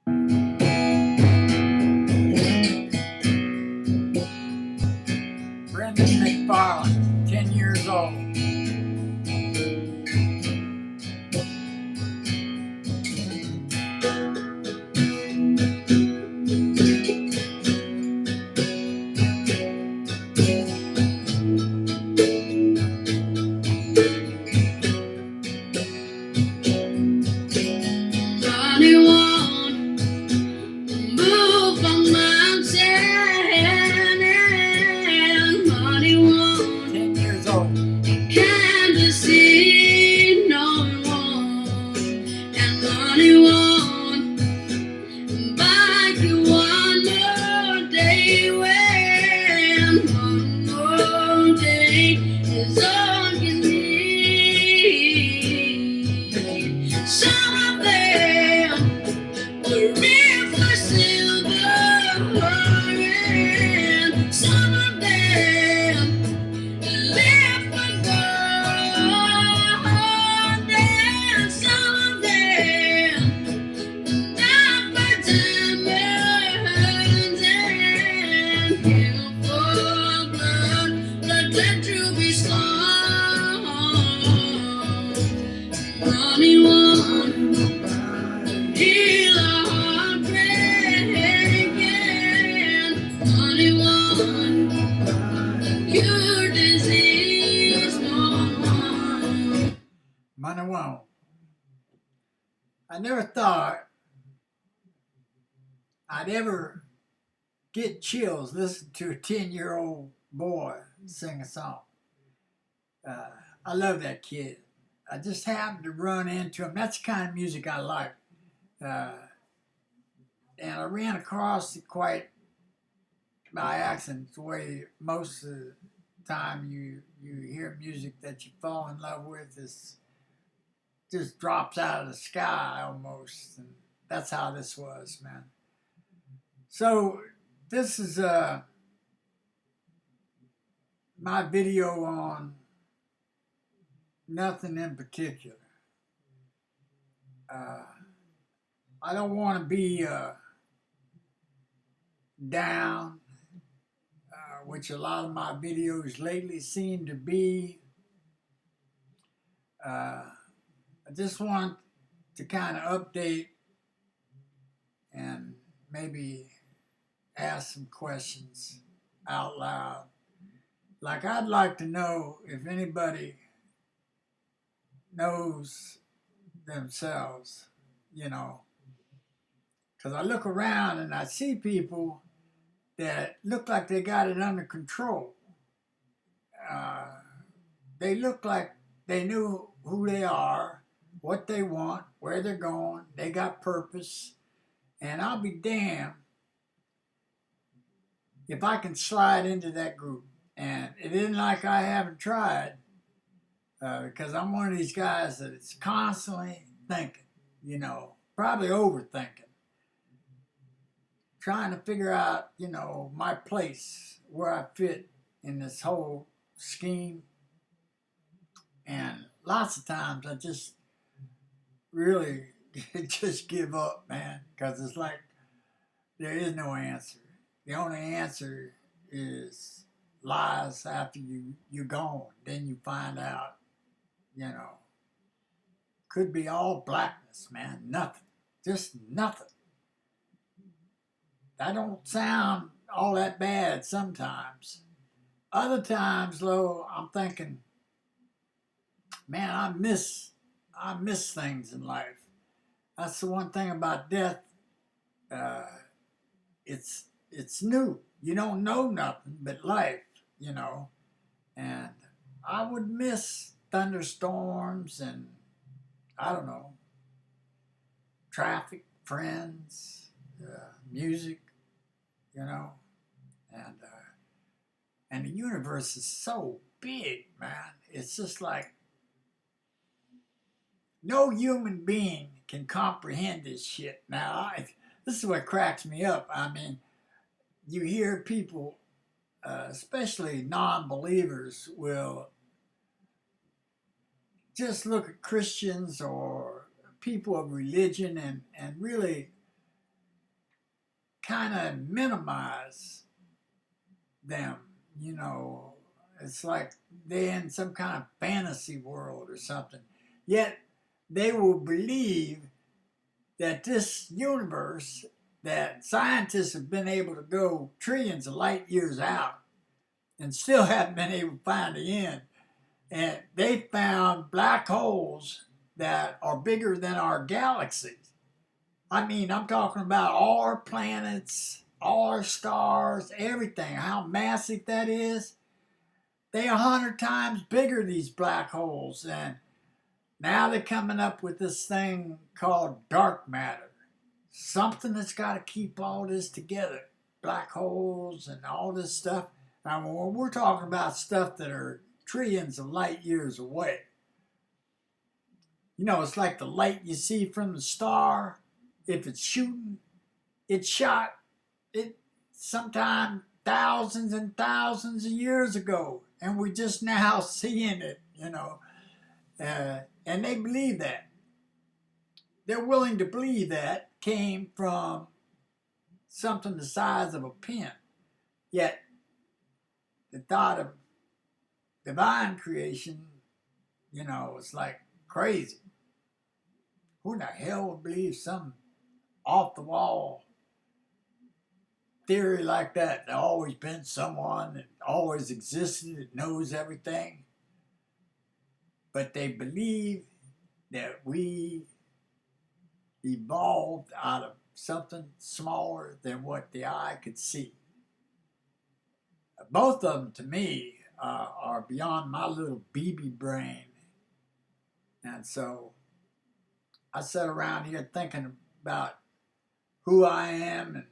Brendan McFarland, 10 years old. Money won't move a mountain, and money won't 10 years old. can't deceive no one, and money won't buy you one more day when one more day is all you need. Some of them the river silver, and some of them live for gold, and some of them die for diamonds and kill for blood that to be strong. Money won't heal a heartbreak, and money won't cure disease no more. Money won't. I never thought I'd ever get chills listening to a 10-year-old boy sing a song. I love that kid. I just happened to run into him. That's the kind of music I like. And I ran across it quite by accident. The way most of the time you hear music that you fall in love with is just drops out of the sky almost. And that's how this was, man. So this is my video on nothing in particular. I don't want to be down, which a lot of my videos lately seem to be. I just want to kind of update and maybe ask some questions out loud. Like, I'd like to know if anybody knows themselves, you know, because I look around and I see people that look like they got it under control. They look like they knew who they are, what they want, where they're going. They got purpose. And I'll be damned if I can slide into that group. And it isn't like I haven't tried, because I'm one of these guys that is constantly thinking, you know, probably overthinking, trying to figure out, you know, my place, where I fit in this whole scheme. And lots of times I just really just give up, man, because it's like there is no answer. The only answer is lies after you're gone. Then you find out, you know, could be all blackness, man. Nothing. Just nothing. That don't sound all that bad sometimes. Other times, though, I'm thinking, man, I miss things in life. That's the one thing about death. Uh, it's new. You don't know nothing but life, you know. And I would miss thunderstorms and, I don't know, traffic, friends, music, you know. And the universe is so big, man. It's just like no human being can comprehend this shit. Now, this is what cracks me up. I mean, you hear people, especially non-believers, will just look at Christians or people of religion and really kind of minimize them. You know, it's like they're in some kind of fantasy world or something. Yet they will believe that this universe, that scientists have been able to go trillions of light years out and still haven't been able to find the end. And they found black holes that are bigger than our galaxies. I mean, I'm talking about all our planets, all our stars, everything, how massive that is. They're 100 times bigger, these black holes. And now they're coming up with this thing called dark matter. Something that's got to keep all this together. Black holes and all this stuff. Now, when we're talking about stuff that are trillions of light years away, you know, it's like the light you see from the star. If it's shooting, it shot it sometime thousands and thousands of years ago, and we're just now seeing it, you know. And they believe that. They're willing to believe that came from something the size of a pin. Yet, the thought of divine creation, you know, it's like crazy. Who in the hell would believe some off the wall theory like that? There's always been someone that always existed that knows everything. But they believe that we evolved out of something smaller than what the eye could see. Both of them, to me, are beyond my little BB brain. And so I sat around here thinking about who I am and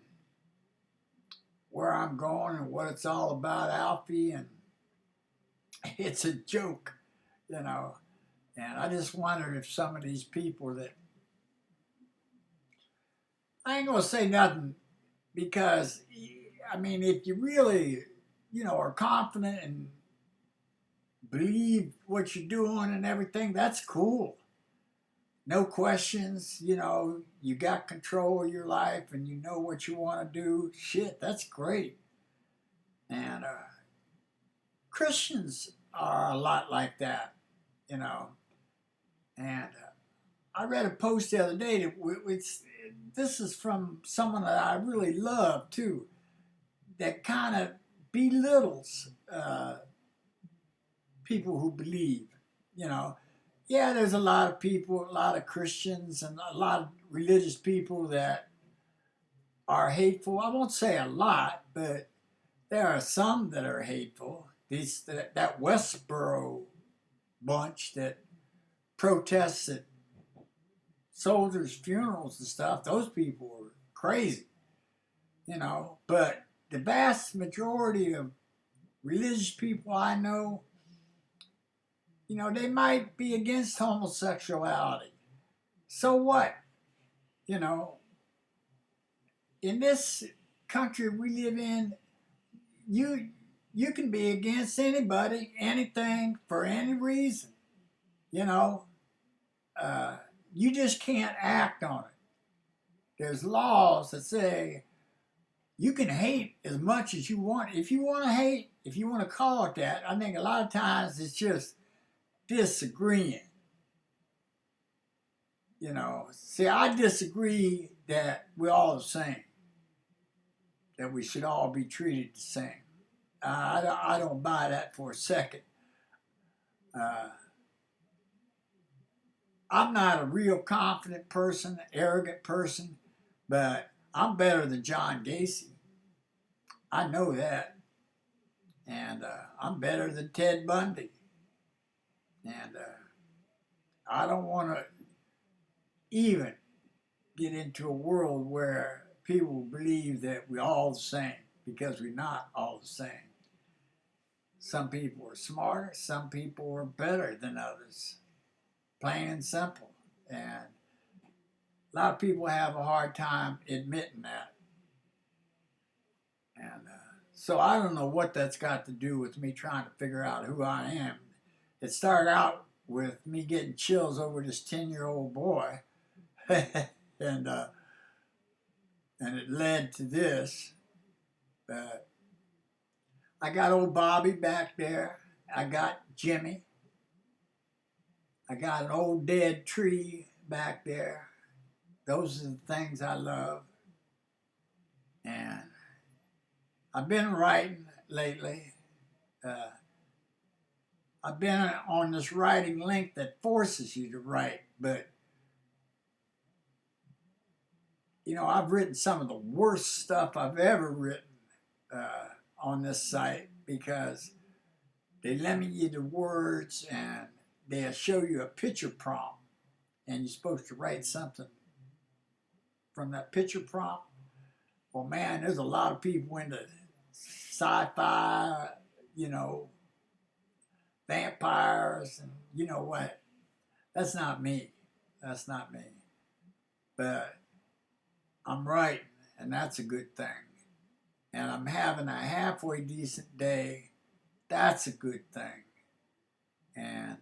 where I'm going and what it's all about, Alfie, and it's a joke, you know. And I just wonder if some of these people that, I ain't gonna say nothing, because I mean, if you really, you know, are confident and believe what you're doing and everything, that's cool. No questions, you know, you got control of your life and you know what you want to do. Shit, that's great. And Christians are a lot like that, you know. And I read a post the other day that this is from someone that I really love too, that kind of belittles people who believe, you know. Yeah, there's a lot of people, a lot of Christians and a lot of religious people that are hateful. I won't say a lot, but there are some that are hateful. That Westboro bunch that protests at soldiers' funerals and stuff, those people are crazy, you know. But the vast majority of religious people I know, you know, they might be against homosexuality. So what? You know, in this country we live in, you can be against anybody, anything, for any reason. You know, you just can't act on it. There's laws that say you can hate as much as you want. If you want to hate, if you want to call it that, I think a lot of times it's just disagreeing. You know, see, I disagree that we're all the same, that we should all be treated the same. I don't buy that for a second. I'm not a real confident person, arrogant person, but I'm better than John Gacy. I know that. And I'm better than Ted Bundy. And I don't want to even get into a world where people believe that we're all the same, because we're not all the same. Some people are smarter, some people are better than others, plain and simple. And a lot of people have a hard time admitting that. And so I don't know what that's got to do with me trying to figure out who I am. It started out with me getting chills over this 10-year-old boy. And and it led to this. But I got old Bobby back there. I got Jimmy. I got an old dead tree back there. Those are the things I love. And I've been writing lately. I've been on this writing link that forces you to write, but you know, I've written some of the worst stuff I've ever written on this site because they limit you to words and they'll show you a picture prompt and you're supposed to write something from that picture prompt. Well, man, there's a lot of people into sci-fi, you know, vampires, and you know what? That's not me. That's not me. But I'm writing, and that's a good thing. And I'm having a halfway decent day. That's a good thing. And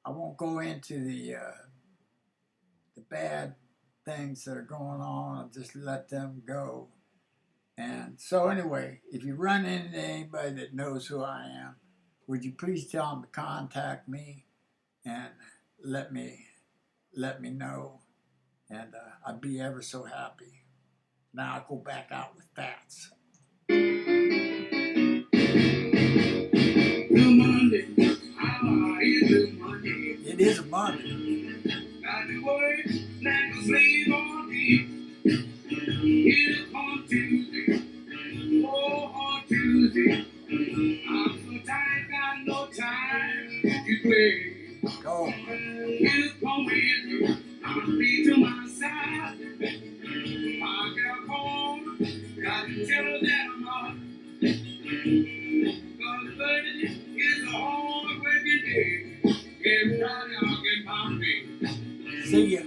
I won't go into the bad things that are going on. I'll just let them go. And so anyway, if you run into anybody that knows who I am, would you please tell them to contact me and let me know, and I'd be ever so happy. Now I'll go back out with Fats. Monday, how is it Monday? It is a Monday. Got to work like a slave on me. Here on Tuesday, oh on Tuesday, I'm so tired, got no time to play. Go. Here come Wednesday, I'm free to my side. I get home, got to tell her that I'm not. Cause Thursday is a hard working day. Every Friday I'll get my pay. See ya.